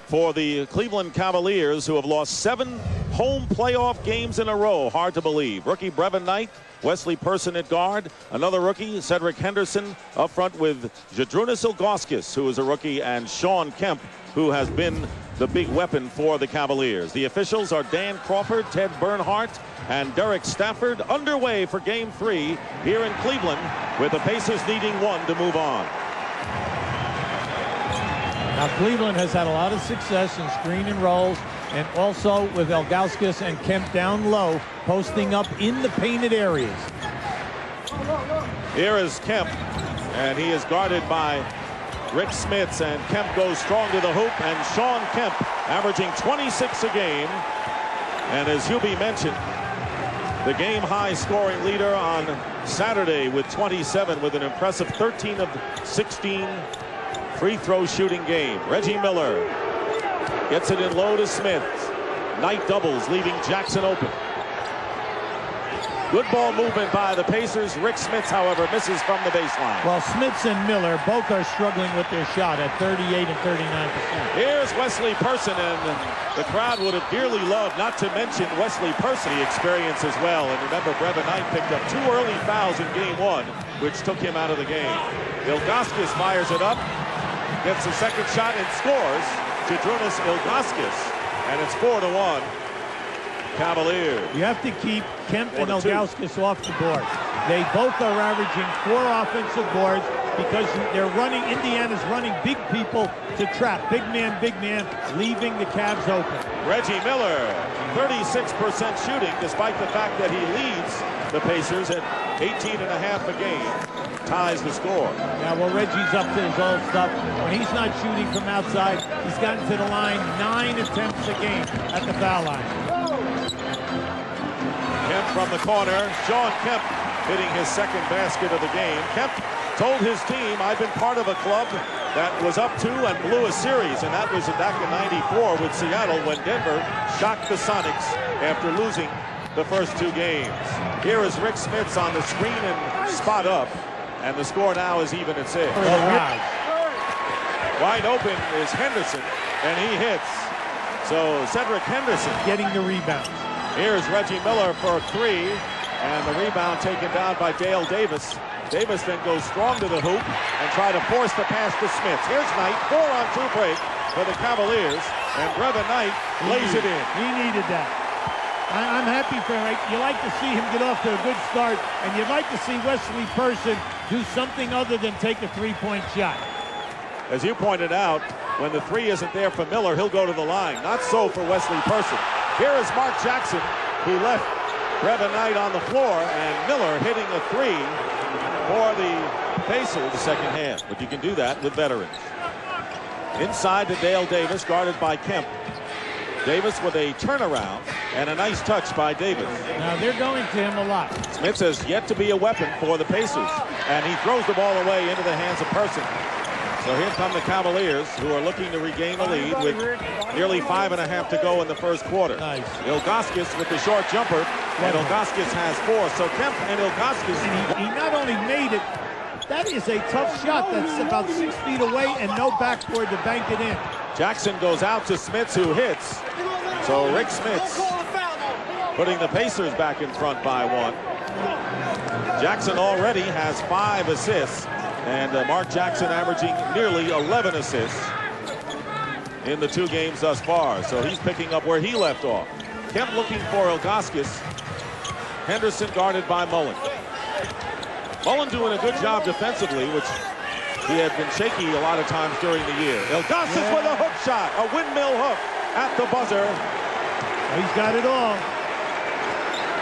for the Cleveland Cavaliers, who have lost 7 home playoff games in a row. Hard to believe. Rookie Brevin Knight, Wesley Person at guard. Another rookie, Cedric Henderson, up front with Zydrunas Ilgauskas, who is a rookie, and Sean Kemp, who has been the big weapon for the Cavaliers. The officials are Dan Crawford, Ted Bernhardt, and Derek Stafford. Underway for Game 3 here in Cleveland, with the Pacers needing 1 to move on. Now, Cleveland has had a lot of success in screen and rolls, and also with Ilgauskas and Kemp down low, posting up in the painted areas. Here is Kemp, and he is guarded by Rick Smits, and Kemp goes strong to the hoop, and Sean Kemp averaging 26 a game. And as Hubie mentioned, the game-high scoring leader on Saturday with 27, with an impressive 13 of 16 free throw shooting game. Reggie Miller gets it in low to Smith. Knight doubles, leaving Jackson open. Good ball movement by the Pacers. Rick Smits, however, misses from the baseline. Well, Smits and Miller both are struggling with their shot at 38 and 39%. Here's Wesley Person, and the crowd would have dearly loved not to mention Wesley Person experience as well. And remember, Brevin Knight picked up 2 early fouls in Game 1, which took him out of the game. Ilgauskas fires it up, gets a second shot and scores. Zydrunas Ilgauskas, and it's 4-1. Cavaliers. You have to keep Kemp and Ilgauskas off the board. They both are averaging 4 offensive boards because they're running. Indiana's running big people to trap. Big man, leaving the Cavs open. Reggie Miller, 36% shooting, despite the fact that he leads the Pacers at 18.5 a game. Ties the score. Yeah, well, Reggie's up to his old stuff. When he's not shooting from outside, he's gotten to the line 9 attempts a game at the foul line. Kemp from the corner. Sean Kemp hitting his second basket of the game. Kemp told his team, I've been part of a club that was up 2 and blew a series, and that was back in '94 with Seattle, when Denver shocked the Sonics after losing the first 2 games. Here is Rick Smits on the screen and spot up, and the score now is even at 6. Wide open is Henderson, and he hits. So Cedric Henderson getting the rebound. Here's Reggie Miller for 3, and the rebound taken down by Dale Davis. Davis then goes strong to the hoop and try to force the pass to Smith. Here's Knight, 4-on-2 break for the Cavaliers, and Brevin Knight lays it in. He needed that. I'm happy for him. You like to see him get off to a good start, and you'd like to see Wesley Person do something other than take a 3-point shot. As you pointed out, when the 3 isn't there for Miller, he'll go to the line. Not so for Wesley Person. Here is Mark Jackson, who left Brevin Knight on the floor, and Miller hitting a 3 for the Pacers the second half. But you can do that with veterans. Inside to Dale Davis, guarded by Kemp. Davis with a turnaround and a nice touch by Davis. Now they're going to him a lot. Smith has yet to be a weapon for the Pacers, and he throws the ball away into the hands of Person. So here come the Cavaliers, who are looking to regain the lead with nearly 5.5 to go in the first quarter. Nice. Ilgauskas with the short jumper, and Ilgauskas has 4. So Kemp and Ilgauskas. And he not only made it, that is a tough shot. That's about 6 feet away and no backboard to bank it in. Jackson goes out to Smits, who hits. So Rick Smits putting the Pacers back in front by 1. Jackson already has 5 assists. And Mark Jackson averaging nearly 11 assists in the 2 games thus far. So he's picking up where he left off. Kemp looking for Ilgauskas. Henderson guarded by Mullen. Mullen doing a good job defensively, which he had been shaky a lot of times during the year. Ilgauskas with a hook shot, a windmill hook at the buzzer. He's got it all.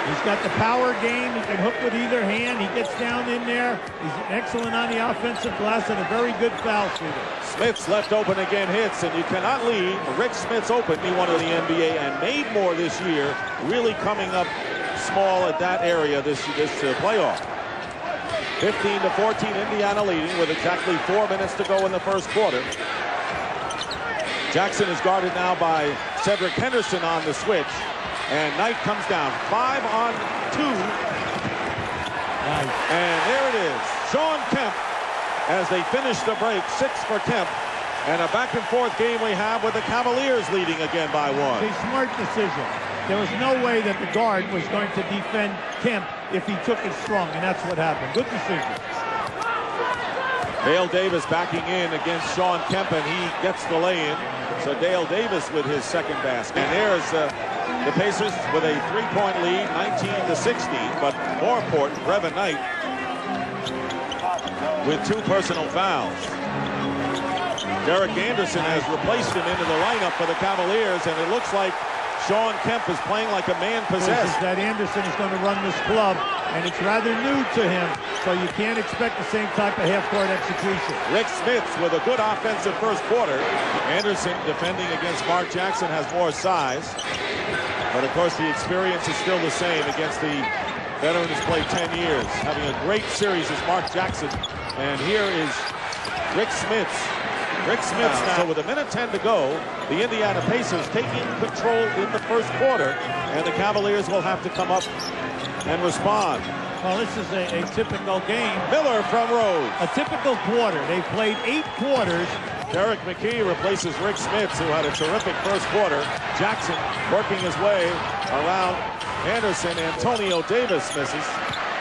He's got the power game. He can hook with either hand. He gets down in there. He's excellent on the offensive glass and a very good foul shooter. Smits left open again hits, and you cannot leave Rick Smits open. He won in the NBA and made more this year, really coming up small at that area this playoff. 15-14, Indiana leading with exactly 4 minutes to go in the first quarter. Jackson is guarded now by Cedric Henderson on the switch. And Knight comes down, 5-on-2. Nice. And there it is. Sean Kemp, as they finish the break, 6 for Kemp. And a back-and-forth game we have with the Cavaliers leading again by 1. A smart decision. There was no way that the guard was going to defend Kemp if he took it strong, and that's what happened. Good decision. Dale Davis backing in against Sean Kemp, and he gets the lay-in. So Dale Davis with his second basket. And there's the Pacers with a 3-point lead, 19-16. But more important, Brevin Knight with 2 personal fouls. Derek Anderson has replaced him into the lineup for the Cavaliers, and it looks like Sean Kemp is playing like a man possessed. That Anderson is going to run this club, and it's rather new to him, so you can't expect the same type of half-court execution. Rick Smith with a good offensive first quarter. Anderson defending against Mark Jackson has more size, but of course the experience is still the same against the veteran who's played 10 years. Having a great series is Mark Jackson, and here is Rick Smith. Now, so with 1:10 to go, the Indiana Pacers taking control in the first quarter, and the Cavaliers will have to come up and respond. Well, this is a typical game. Miller from Rose. A typical quarter. They played 8 quarters. Derek McKee replaces Rick Smith, who had a terrific first quarter. Jackson working his way around Anderson. Antonio Davis misses.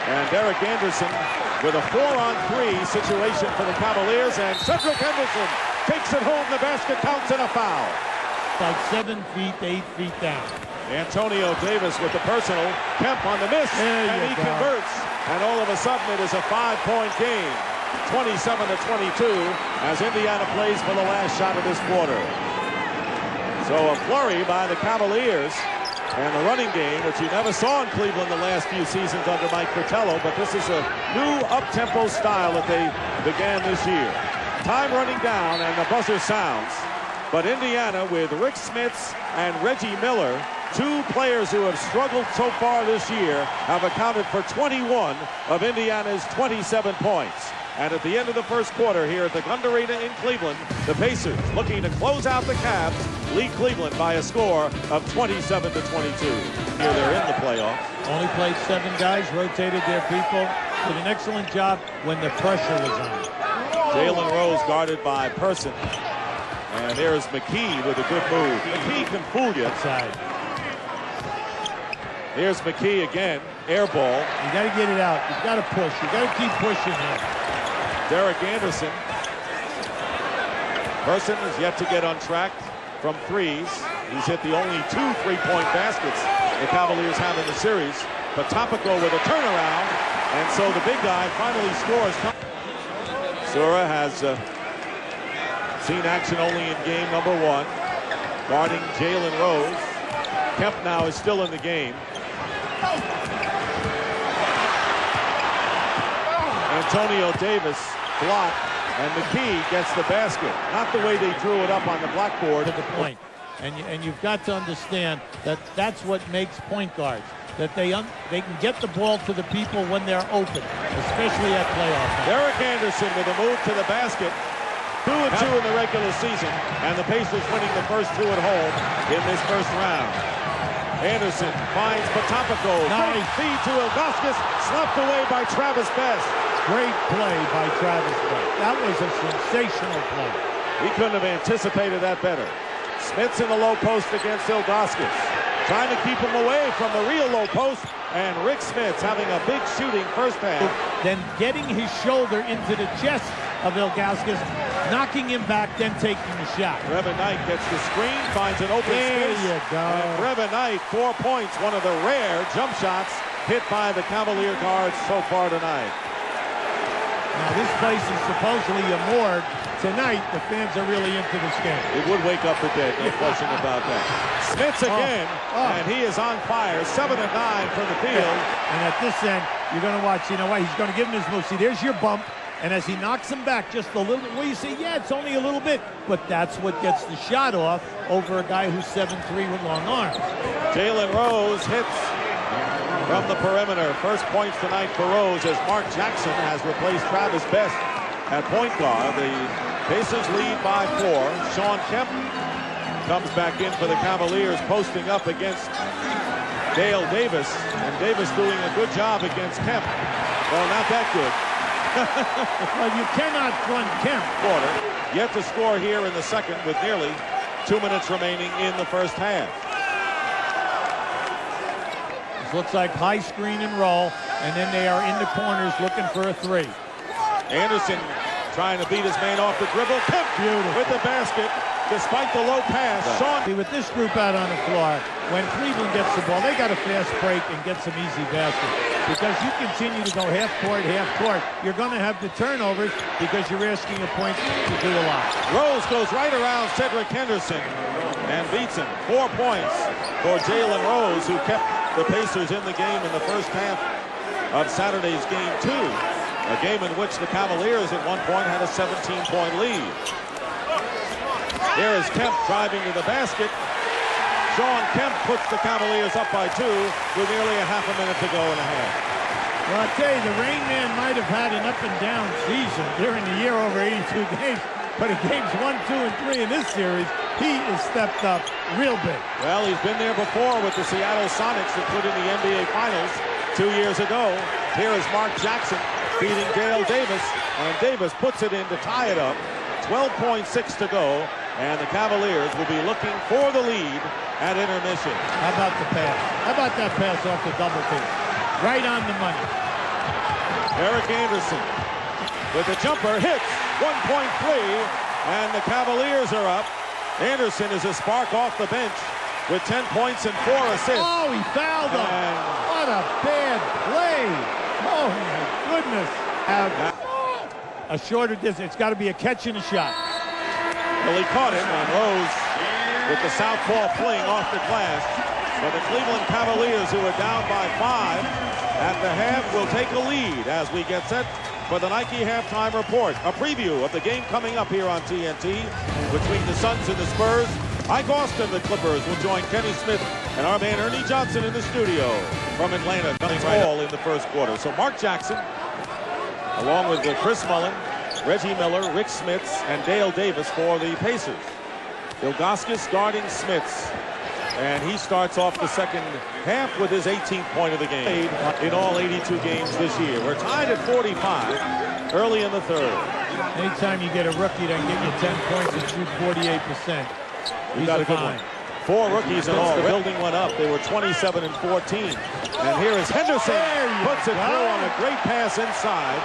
And Derek Anderson with a 4-on-3 situation for the Cavaliers, and Cedric Henderson takes it home. The basket counts and a foul. About 7 feet, 8 feet down. Antonio Davis with the personal. Kemp on the miss, and he converts. And all of a sudden, it is a 5-point game. 27-22 as Indiana plays for the last shot of this quarter. So a flurry by the Cavaliers. And the running game, which you never saw in Cleveland the last few seasons under Mike Fratello, but this is a new up-tempo style that they began this year. Time running down, and the buzzer sounds. But Indiana, with Rick Smith and Reggie Miller, 2 players who have struggled so far this year, have accounted for 21 of Indiana's 27 points. And at the end of the first quarter here at the Gund Arena in Cleveland, the Pacers looking to close out the Cavs, lead Cleveland by a score of 27-22. Here they're in the playoffs. Only played 7 guys, rotated their people, did an excellent job when the pressure was on. Jalen Rose guarded by Person. And there's McKee with a good move. McKee can fool you. Outside. Here's McKee again, air ball. You got to get it out. You got to push. You got to keep pushing him. Derek Anderson. Person is yet to get on track from threes. He's hit the only 2 3-point baskets the Cavaliers have in the series. But Topico with a turnaround, and so the big guy finally scores. Sura has seen action only in game number 1, guarding Jalen Rose. Kemp now is still in the game. Antonio Davis blocked, and McKee gets the basket. Not the way they drew it up on the blackboard. To the point. And you've got to understand that that's what makes point guards. That they can get the ball to the people when they're open, especially at playoff. Derek Anderson with a move to the basket. 2-2 in the regular season, and the Pacers winning the first 2 at home in this first round. Anderson finds Potapico. Nice feed to Ilgauskas, slapped away by Travis Best. Great play by Travis Best. That was a sensational play. He couldn't have anticipated that better. Smith's in the low post against Ilgauskas. Trying to keep him away from the real low post, and Rick Smith's having a big shooting first half. Then getting his shoulder into the chest of Ilgauskas, knocking him back, then taking the shot. Brevin Knight gets the screen, finds an open space. There you go. And Brevin Knight, 4 points, one of the rare jump shots hit by the Cavalier guards so far tonight. Now this place is supposedly a morgue. Tonight, the fans are really into this game. It would wake up the dead, no question about that. Smith's again, and he is on fire. 7-9 from the field. And at this end, you're going to watch, you know what, he's going to give him his move. See, there's your bump. And as he knocks him back just a little bit, well, you say, yeah, it's only a little bit. But that's what gets the shot off over a guy who's 7'3" with long arms. Jalen Rose hits from the perimeter. First points tonight for Rose as Mark Jackson has replaced Travis Best at point guard. The Pacers lead by 4. Sean Kemp comes back in for the Cavaliers, posting up against Dale Davis. And Davis doing a good job against Kemp. Well, not that good. Well, you cannot front Kemp. Quarter. yet to score here in the second with nearly 2 minutes remaining in the first half. This looks like high screen and roll, and then they are in the corners looking for a three. Anderson trying to beat his man off the dribble. Kemp with the basket. Despite the low pass, Sean. With this group out on the floor, when Cleveland gets the ball, they got to fast break and get some easy baskets. Because you continue to go half court, you're going to have the turnovers because you're asking a point to do a lot. Rose goes right around Cedric Henderson and beats him. 4 points for Jalen Rose, who kept the Pacers in the game in the first half of Saturday's game 2. A game in which the Cavaliers at one point had a 17-point lead. Here is Kemp driving to the basket. Sean Kemp puts the Cavaliers up by 2 with nearly a half a minute to go and a half. Well, I tell you, the Rain Man might have had an up and down season during the year over 82 games, but in games 1, 2, and 3 in this series, he has stepped up real big. Well, he's been there before with the Seattle Sonics that put in the NBA Finals 2 years ago. Here is Mark Jackson beating Dale Davis, and Davis puts it in to tie it up. 12.6 to go, and the Cavaliers will be looking for the lead at intermission. How about the pass? How about that pass off the double team? Right on the money. Eric Anderson with the jumper, hits 1.3, and the Cavaliers are up. Anderson is a spark off the bench with 10 points and 4 assists. Oh, he fouled him. What a bad play. Oh, my goodness. A shorter distance. It's got to be a catch and a shot. Well, he caught him, and Rose with the southpaw fling off the glass. But the Cleveland Cavaliers, who are down by 5 at the half, will take a lead as we get set for the Nike halftime report. A preview of the game coming up here on TNT between the Suns and the Spurs. Ike Austin, the Clippers, will join Kenny Smith and our man Ernie Johnson in the studio from Atlanta, coming all in the first quarter. So Mark Jackson, along with Chris Mullin, Reggie Miller, Rick Smits, and Dale Davis for the Pacers. Ilgauskas guarding Smits, and he starts off the second half with his 18th point of the game in all 82 games this year. We're tied at 45 early in the third. Anytime you get a rookie that can give you 10 points and shoot 48%, we got a good one. 4 rookies in all. The building went up. They were 27 and 14. And here is Henderson. Puts it through on a great pass inside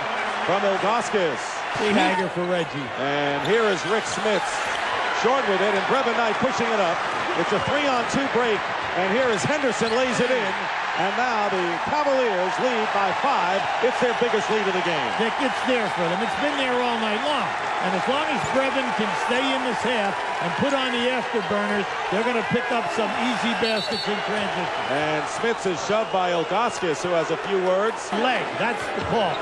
from Ilgauskas. Big hanger for Reggie. And here is Rick Smits. Short with it, and Brevin Knight pushing it up. It's a 3-on-2 break. And here is Henderson, lays it in. And now the Cavaliers lead by 5. It's their biggest lead of the game. Dick, it's there for them. It's been there all night long. And as long as Brevin can stay in this half and put on the afterburners, they're going to pick up some easy baskets in transition. And Smits is shoved by Ilgauskas, who has a few words. Leg, that's the call.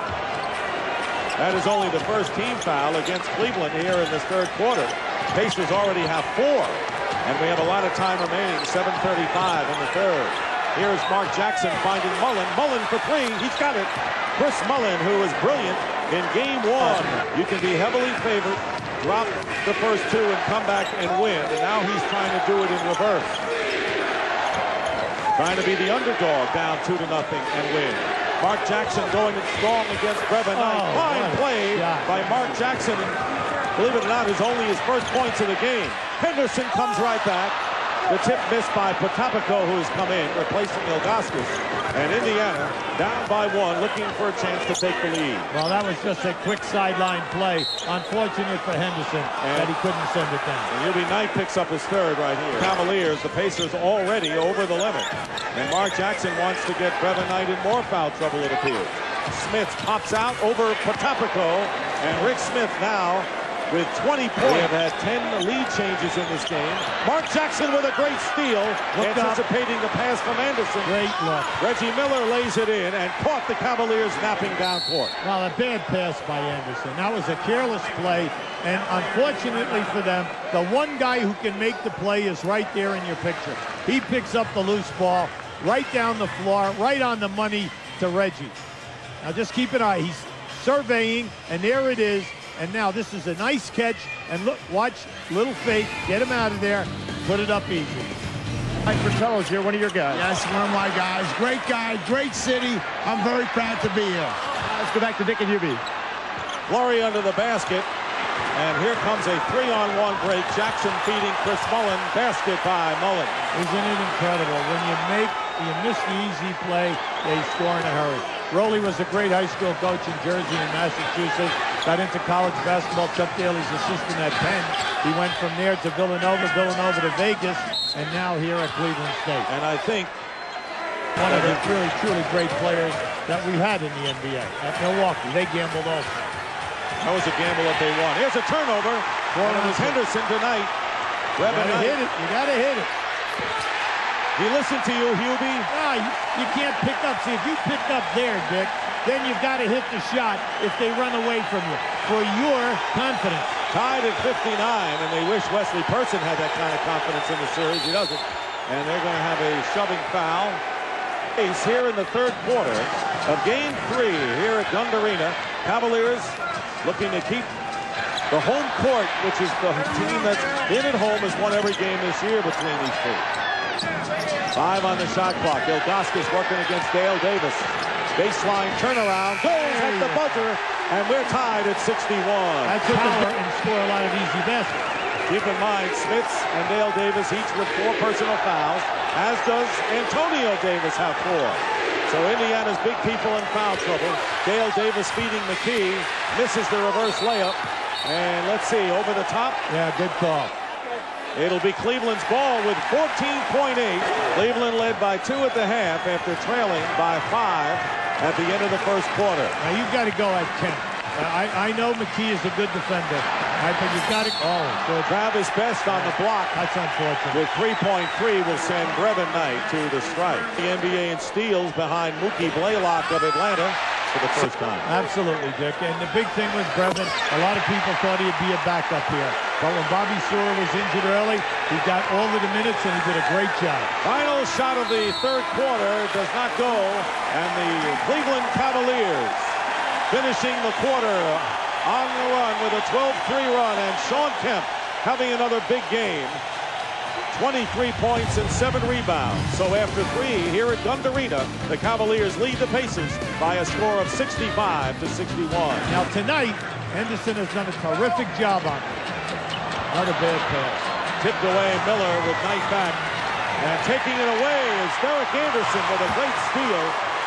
That is only the first team foul against Cleveland here in this third quarter. Pacers already have 4. And we have a lot of time remaining, 7:35 in the third. Here's Mark Jackson finding Mullin. Mullin for 3. He's got it. Chris Mullin, who is brilliant in game 1. You can be heavily favored, drop the first 2 and come back and win. And now he's trying to do it in reverse. Trying to be the underdog, down 2-0 and win. Mark Jackson going in strong against Brevin Knight. Fine play by Mark Jackson. And believe it or not, is only his first points of the game. Henderson comes right back. The tip missed by Potapico, who has come in, replacing Ilgauskas. And Indiana down by 1, looking for a chance to take the lead. Well, that was just a quick sideline play. Unfortunate for Henderson that he couldn't send it down. And UB Knight picks up his third right here. Cavaliers, the Pacers already over the limit. And Mark Jackson wants to get Brevin Knight in more foul trouble, it appears. Smith pops out over Potapico. And Rick Smith now with 20 points. We have had 10 lead changes in this game. Mark Jackson with a great steal, anticipating the pass from Anderson. Great look. Reggie Miller lays it in and caught the Cavaliers napping down court. Well, a bad pass by Anderson. That was a careless play, and unfortunately for them, the one guy who can make the play is right there in your picture. He picks up the loose ball right down the floor, right on the money to Reggie. Now just keep an eye. He's surveying, and there it is. And now this is a nice catch. And look, watch, little fake, get him out of there, put it up easy. Mike Fratello's here, one of your guys. Yes, one of my guys. Great guy, great city. I'm very proud to be here. Let's go back to Dick and UB. Flurry under the basket. And here comes a 3-on-1 break. Jackson feeding Chris Mullen. Basket by Mullen. Isn't it incredible? When you miss the easy play, they score in a hurry. Rowley was a great high school coach in Jersey and Massachusetts. Got into college basketball. Chuck Daly's assistant at Penn. He went from there to Villanova to Vegas, and now here at Cleveland State. And I think one of the really, truly great players that we had in the NBA. At Milwaukee, they gambled also. That was a gamble that they won. Here's a turnover. And it was Henderson tonight. You gotta hit it. He listened to you, Hubie. No, you can't pick up. See, if you picked up there, Dick, then you've got to hit the shot if they run away from you for your confidence. Tied at 59, and they wish Wesley Person had that kind of confidence in the series. He doesn't. And they're going to have a shoving foul. Ace here in the third quarter of Game 3 here at Gund Arena. Cavaliers looking to keep the home court, which is the team that's been at home, has won every game this year between these two. 5 on the shot clock. Ilgauskas working against Dale Davis. Baseline turnaround. Goes at the buzzer, and we're tied at 61. That's power and score a lot of easy baskets. Keep in mind, Smits and Dale Davis each with 4 personal fouls, as does Antonio Davis have 4. So Indiana's big people in foul trouble. Dale Davis feeding McKee, misses the reverse layup. And let's see, over the top. Yeah, good call. It'll be Cleveland's ball with 14.8. Cleveland led by 2 at the half after trailing by 5 at the end of the first quarter. Now you've got to go at 10. I know McKee is a good defender, but you've got to. Oh, good. Travis Best on the block. That's unfortunate. With 3.3 will send Brevin Knight to the strike. The NBA in steals behind Mookie Blaylock of Atlanta for the first time. Absolutely, Dick. And the big thing was Brevin. A lot of people thought he'd be a backup here. But when Bobby Sura was injured early, he got all of the minutes and he did a great job. Final shot of the third quarter does not go. And the Cleveland Cavaliers finishing the quarter on the run with a 12-3 run, and Shawn Kemp having another big game. 23 points and 7 rebounds. So after 3 here at Gund Arena, the Cavaliers lead the Pacers by a score of 65 to 61. Now tonight, Henderson has done a terrific job on it. Not a bad pass. Tipped away Miller with Knight back. And taking it away is Derek Anderson with a great steal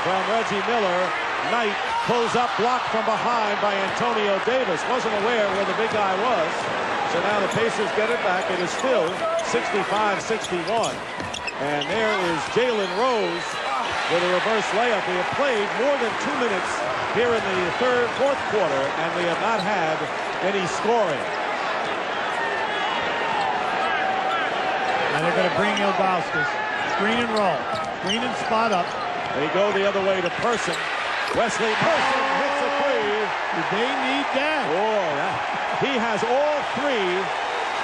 from Reggie Miller. Knight pulls up, blocked from behind by Antonio Davis. Wasn't aware where the big guy was. So now the Pacers get it back. It is still 65-61. And there is Jalen Rose with a reverse layup. We have played more than 2 minutes here in the fourth quarter, and we have not had any scoring. And they're going to bring Ilgauskas. Screen and roll. Screen and spot up. They go the other way to Person. Wesley Person hits a 3. Did they need that? Oh, he has all 3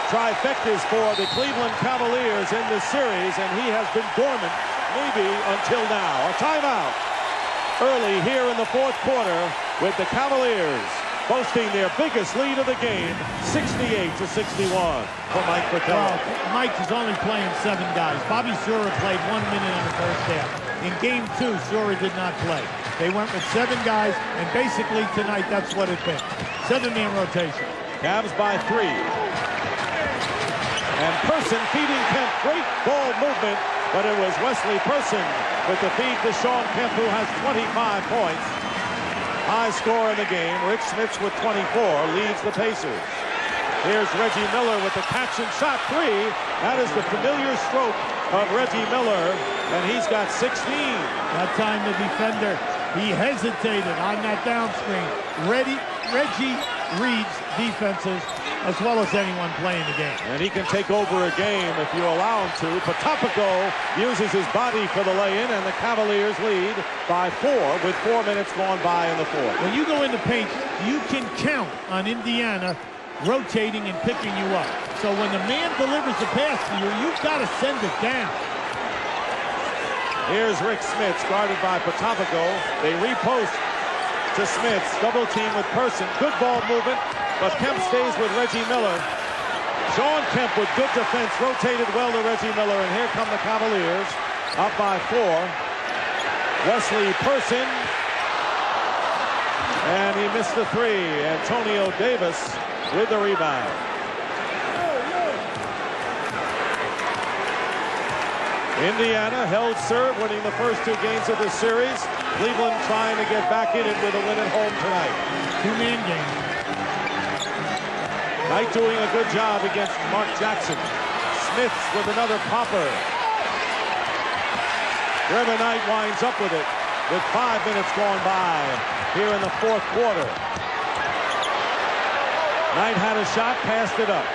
trifectas for the Cleveland Cavaliers in this series, and he has been dormant maybe until now. A timeout early here in the fourth quarter with the Cavaliers boasting their biggest lead of the game, 68 to 61 for Mike Fratello. Well, Mike is only playing 7 guys. Bobby Sura played 1 minute in the first half. In game 2, Sura did not play. They went with 7 guys, and basically tonight that's what it's been. 7-man rotation. Cavs by 3. And Person feeding Kemp. Great ball movement, but it was Wesley Person with the feed to Shawn Kemp, who has 25 points. High score in the game. Rick Smits with 24 leads the Pacers. Here's Reggie Miller with the catch and shot 3. That is the familiar stroke of Reggie Miller, and he's got 16. That time the defender, he hesitated on that down screen. Reggie reads defenses as well as anyone playing the game. And he can take over a game if you allow him to. Potapico uses his body for the lay-in, and the Cavaliers lead by 4 with 4 minutes gone by in the fourth. When you go in the paint, you can count on Indiana rotating and picking you up. So when the man delivers the pass to you, you've got to send it down. Here's Rick Smits, guarded by Potapico. They repost to Smits, double team with Person. Good ball movement, but Kemp stays with Reggie Miller. Shawn Kemp with good defense, rotated well to Reggie Miller, and here come the Cavaliers, up by 4. Wesley Person, and he missed the 3. Antonio Davis with the rebound. Indiana held serve, winning the first 2 games of the series. Cleveland trying to get back in it with a win at home tonight. 2-man game. Knight doing a good job against Mark Jackson. Smith with another popper. Trevor Knight winds up with it with 5 minutes gone by here in the 4th quarter. Knight had a shot, passed it up.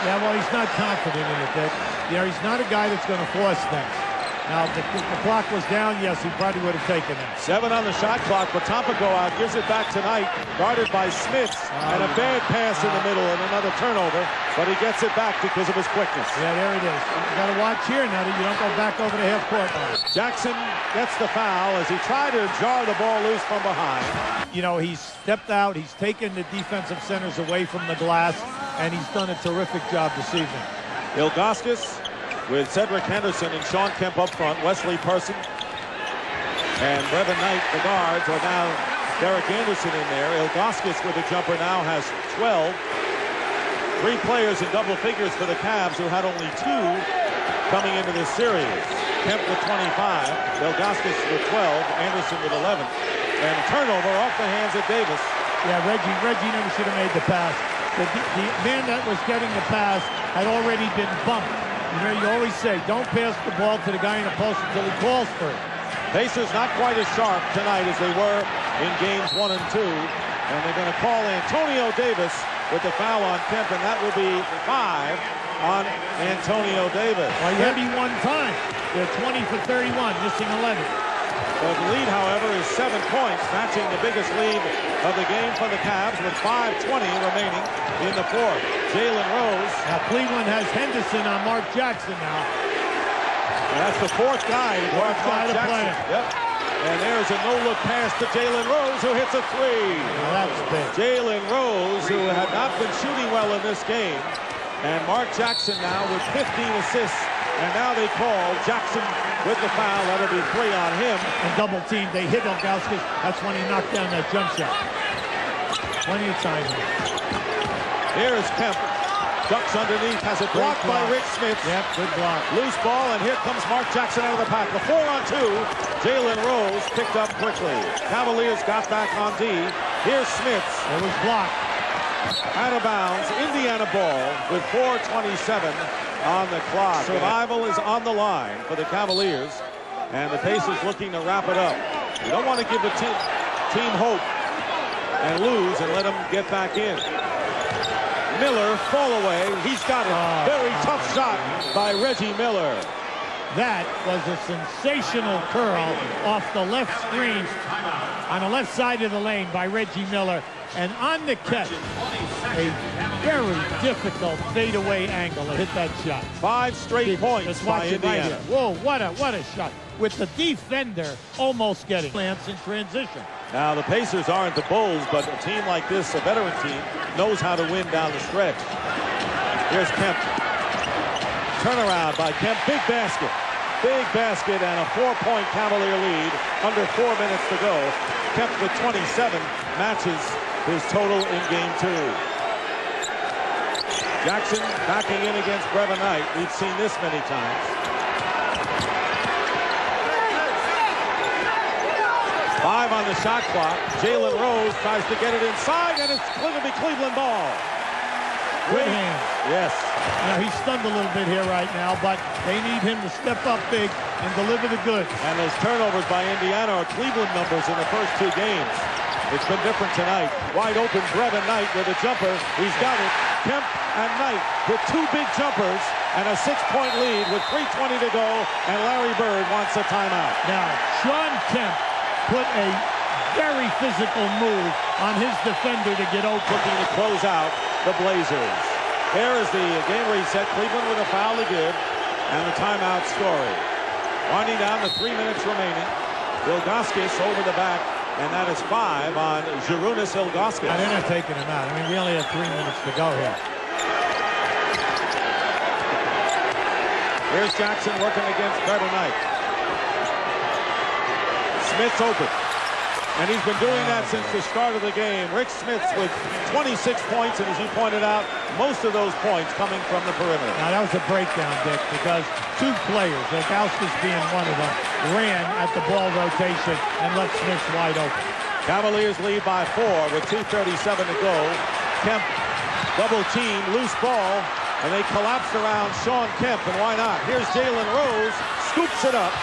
Yeah, well, he's not confident in it, Dick. Yeah, he's not a guy that's going to force things. Now, if the clock was down, yes, he probably would have taken it. 7 on the shot clock, but Topico out gives it back tonight, guarded by Smith, and a bad pass in the middle and another turnover, but he gets it back because of his quickness. Yeah, there it is. You got to watch here now that you don't go back over the half-court line. Jackson gets the foul as he tried to jar the ball loose from behind. You know, he's stepped out, he's taken the defensive centers away from the glass, and he's done a terrific job this evening. Ilgauskas with Cedric Henderson and Sean Kemp up front, Wesley Person and Brevin Knight, the guards, are now Derek Anderson in there. Ilgauskas with the jumper now has 12. 3 players in double figures for the Cavs, who had only 2 coming into this series. Kemp with 25, Ilgauskas with 12, Anderson with 11. And a turnover off the hands of Davis. Yeah, Reggie never should have made the pass. The man that was getting the pass had already been bumped. You know, you always say, don't pass the ball to the guy in the post until he calls for it. Pacers not quite as sharp tonight as they were in games 1 and 2. And they're going to call Antonio Davis with the foul on Kemp, and that will be 5 on Antonio Davis. Well, he had me 1 time. They're 20 for 31, missing 11. The lead, however, is 7 points, matching the biggest lead of the game for the Cavs with 5:20 remaining in the 4th. Jalen Rose. Now Cleveland has Henderson on Mark Jackson now. And that's the 4th guy to guard Mark Jackson. Yep. And there's a no-look pass to Jalen Rose, who hits a 3. Now that's big. Jalen Rose, who had not been shooting well in this game. And Mark Jackson now with 15 assists. And now they call Jackson with the foul. That'll be 3 on him. And double team. They hit Ilgauskas. That's when he knocked down that jump shot. Plenty of time. Here's Kemp. Ducks underneath. Has it blocked by Rick Smith. Yep, good block. Loose ball, and here comes Mark Jackson out of the pack. The 4-on-2. Jalen Rose picked up quickly. Cavaliers got back on D. Here's Smith. It was blocked. Out of bounds. Indiana ball with 4:27 on the clock. Survival is on the line for the Cavaliers, and the Pacers looking to wrap it up. You don't want to give the team hope and lose and let them get back in. Miller, fall away. He's got it. Very tough shot by Reggie Miller. That was a sensational curl off the left screen on the left side of the lane by Reggie Miller. And on the catch, a very difficult fadeaway angle to hit that shot. 5 straight points by Indiana. Right. Whoa, what a shot. With the defender almost getting Lance in transition. Now, the Pacers aren't the Bulls, but a team like this, a veteran team, knows how to win down the stretch. Here's Kemp. Turnaround by Kemp. Big basket. Big basket and a 4-point Cavalier lead. Under 4 minutes to go. Kemp with 27 matches his total in game 2. Jackson backing in against Brevin Knight. We've seen this many times. 5 on the shot clock. Jalen Rose tries to get it inside, and it's going to be Cleveland ball. Good hands. Yes. Now, he's stunned a little bit here right now, but they need him to step up big and deliver the goods. And those turnovers by Indiana are Cleveland numbers in the first 2 games. It's been different tonight. Wide open Brevin Knight with a jumper. He's got it. Kemp and Knight with 2 big jumpers and a 6-point lead with 3:20 to go, and Larry Bird wants a timeout. Now, Sean Kemp put a very physical move on his defender to get open. Looking to close out the Blazers. There is the game reset. Cleveland with a foul to give, and the timeout story. Winding down the 3 minutes remaining. Ilgauskas over the back, and that is 5 on Zydrunas Ilgauskas. They're not taking him out. I mean, we only have 3 minutes to go here. Here's Jackson working against Brevin Knight. Smith's open. And he's been doing that since the start of the game. Rick Smith with 26 points, and as you pointed out, most of those points coming from the perimeter. Now, that was a breakdown, Dick, because two players, Ilgauskas being one of them, ran at the ball rotation and left Smith wide open. Cavaliers lead by 4 with 2:37 to go. Kemp double team, loose ball, and they collapsed around Sean Kemp, and why not? Here's Jalen Rose, scoops it up,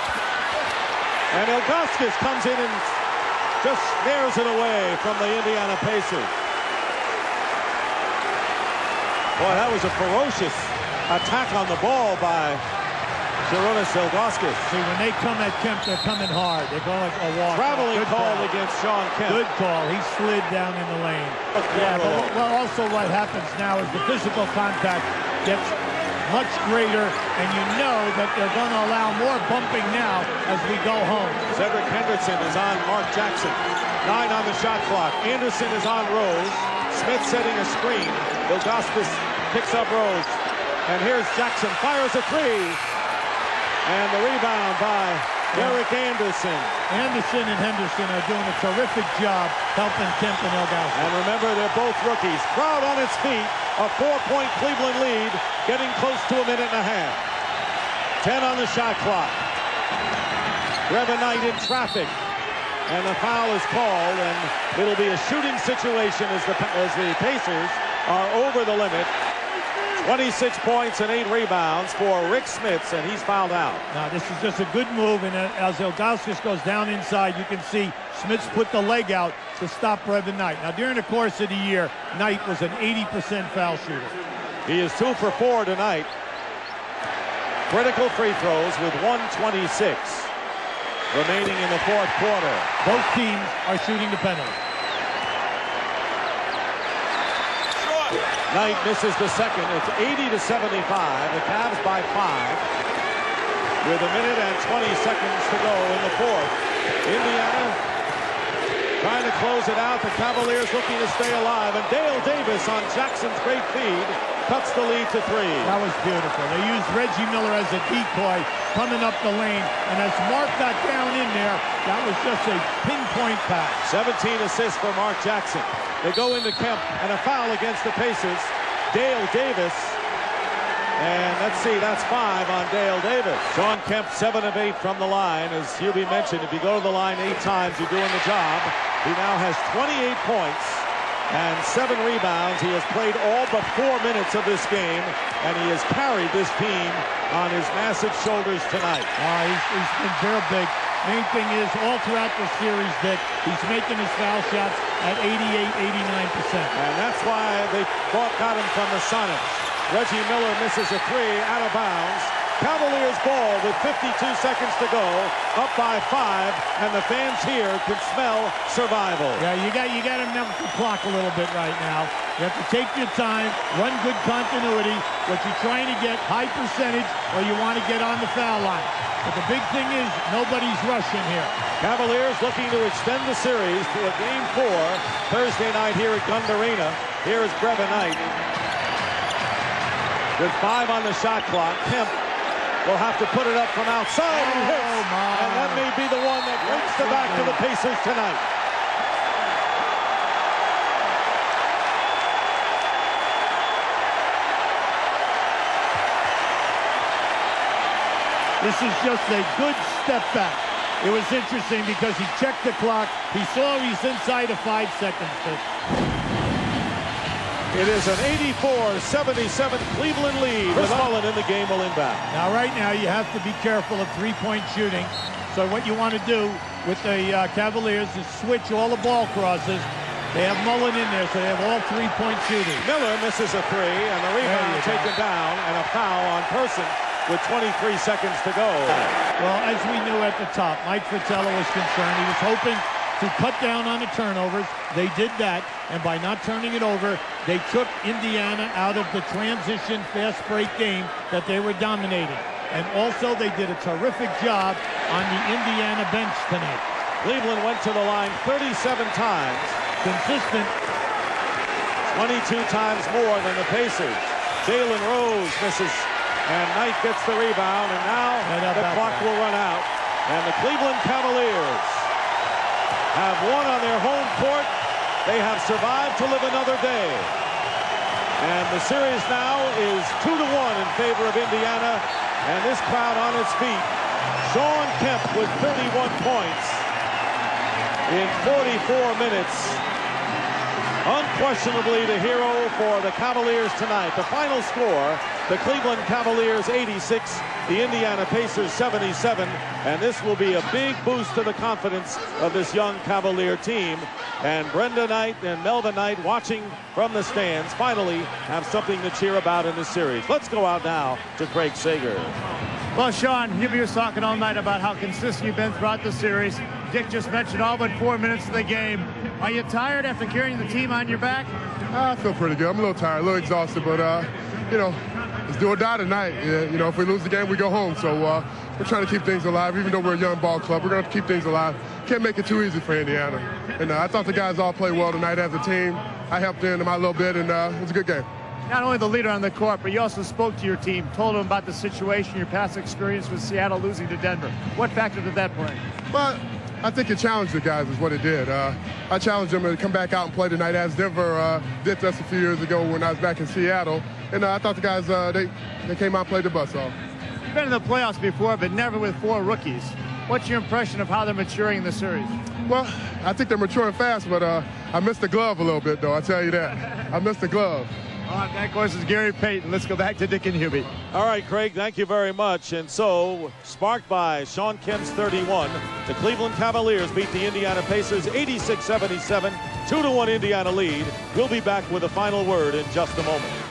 and Ilgauskas comes in and just snares it away from the Indiana Pacers. Boy, that was a ferocious attack on the ball by Zydrunas Ilgauskas. See, when they come at Kemp, they're coming hard. They're going like a walk. Traveling call against Sean Kemp. Good call. He slid down in the lane. Yeah, but also what happens now is the physical contact gets much greater, and you know that they're going to allow more bumping now as we go home. Cedric Henderson is on Mark Jackson. 9 on the shot clock. Anderson is on Rose. Smith setting a screen. Ilgauskas picks up Rose. And here's Jackson, fires a three. And the rebound by Derek Anderson. Anderson and Henderson are doing a terrific job helping Kemp and Ilgauskas. And remember, they're both rookies. Crowd on its feet. A 4-point Cleveland lead, getting close to a minute and a half. 10 on the shot clock. Brevin Knight in traffic. And the foul is called, and it'll be a shooting situation as the Pacers are over the limit. 26 points and 8 rebounds for Rick Smith, and he's fouled out. Now, this is just a good move, and as Ilgauskas goes down inside, you can see Smith's put the leg out to stop Brevin Knight. Now, during the course of the year, Knight was an 80% foul shooter. He is 2 for 4 tonight. Critical free throws with 1:26 remaining in the fourth quarter. Both teams are shooting the penalty. Knight misses the second. It's 80-75. The Cavs by 5 with a minute and 20 seconds to go in the fourth. Indiana trying to close it out. The Cavaliers looking to stay alive. And Dale Davis on Jackson's great feed cuts the lead to 3. That was beautiful. They used Reggie Miller as a decoy coming up the lane. And as Mark got down in there, that was just a pinpoint pass. 17 assists for Mark Jackson. They go into Kemp, and a foul against the Pacers. Dale Davis. And let's see, that's 5 on Dale Davis. Sean Kemp, 7 of 8 from the line. As Hubie mentioned, if you go to the line 8 times, you're doing the job. He now has 28 points and 7 rebounds. He has played all but 4 minutes of this game, and he has carried this team on his massive shoulders tonight. He's been very big. Main thing is, all throughout the series, Dick, he's making his foul shots at 88, 89%. And that's why they got him from the Sonics. Reggie Miller misses a 3 out of bounds. Cavaliers ball with 52 seconds to go, up by 5, and the fans here can smell survival. Yeah, you got to milk the clock a little bit right now. You have to take your time, run good continuity. What you're trying to get, high percentage, or you want to get on the foul line. But the big thing is, nobody's rushing here. Cavaliers looking to extend the series to a Game 4 Thursday night here at Gund Arena. Here is Brevin Knight. With 5 on the shot clock, Kemp will have to put it up from outside. He hits, and that may be the one that breaks the back of the Pacers tonight. This is just a good step back. It was interesting because he checked the clock. He saw he's inside of 5 seconds. It is an 84-77 Cleveland lead. With Mullen in the game will inbound. Now, right now, you have to be careful of three-point shooting. So what you want to do with the Cavaliers is switch all the ball crosses. They have Mullen in there, so they have all three-point shooting. Miller misses a 3, and the rebound taken down, and a foul on Person with 23 seconds to go. Well, as we knew at the top, Mike Fratello was concerned. He was hoping to cut down on the turnovers. They did that, and by not turning it over, they took Indiana out of the transition fast break game that they were dominating. And also, they did a terrific job on the Indiana bench tonight. Cleveland went to the line 37 times. Consistent. 22 times more than the Pacers. Jalen Rose misses, and Knight gets the rebound, and now the clock will run out. And the Cleveland Cavaliers have won on their home court. They have survived to live another day. And the series now is 2-1 in favor of Indiana. And this crowd on its feet. Shawn Kemp with 31 points in 44 minutes. Unquestionably the hero for the Cavaliers tonight. The final score, the Cleveland Cavaliers 86, the Indiana Pacers 77, and this will be a big boost to the confidence of this young Cavalier team. And Brenda Knight and Melvin Knight, watching from the stands, finally have something to cheer about in this series. Let's go out now to Craig Sager. Well, Sean, you were talking all night about how consistent you've been throughout the series. Dick just mentioned all but 4 minutes of the game. Are you tired after carrying the team on your back? I feel pretty good. I'm a little tired, a little exhausted, but, you know, it's do or die tonight. You know, if we lose the game, we go home. So we're trying to keep things alive. Even though we're a young ball club, we're going to keep things alive. Can't make it too easy for Indiana. And I thought the guys all played well tonight as a team. I helped them a little bit, and it was a good game. Not only the leader on the court, but you also spoke to your team, told them about the situation, your past experience with Seattle losing to Denver. What factor did that play? But I think it challenged the guys is what it did. I challenged them to come back out and play tonight as Denver did to us a few years ago when I was back in Seattle. And I thought the guys, they came out and played the bus off. You've been in the playoffs before, but never with 4 rookies. What's your impression of how they're maturing in the series? Well, I think they're maturing fast, but I missed the glove a little bit, though. I tell you that. I missed the glove. That, of course, is Gary Payton. Let's go back to Dick and Hubie. All right, Craig, thank you very much. And so, sparked by Shawn Kemp's 31, the Cleveland Cavaliers beat the Indiana Pacers 86-77, 2-1 Indiana lead. We'll be back with a final word in just a moment.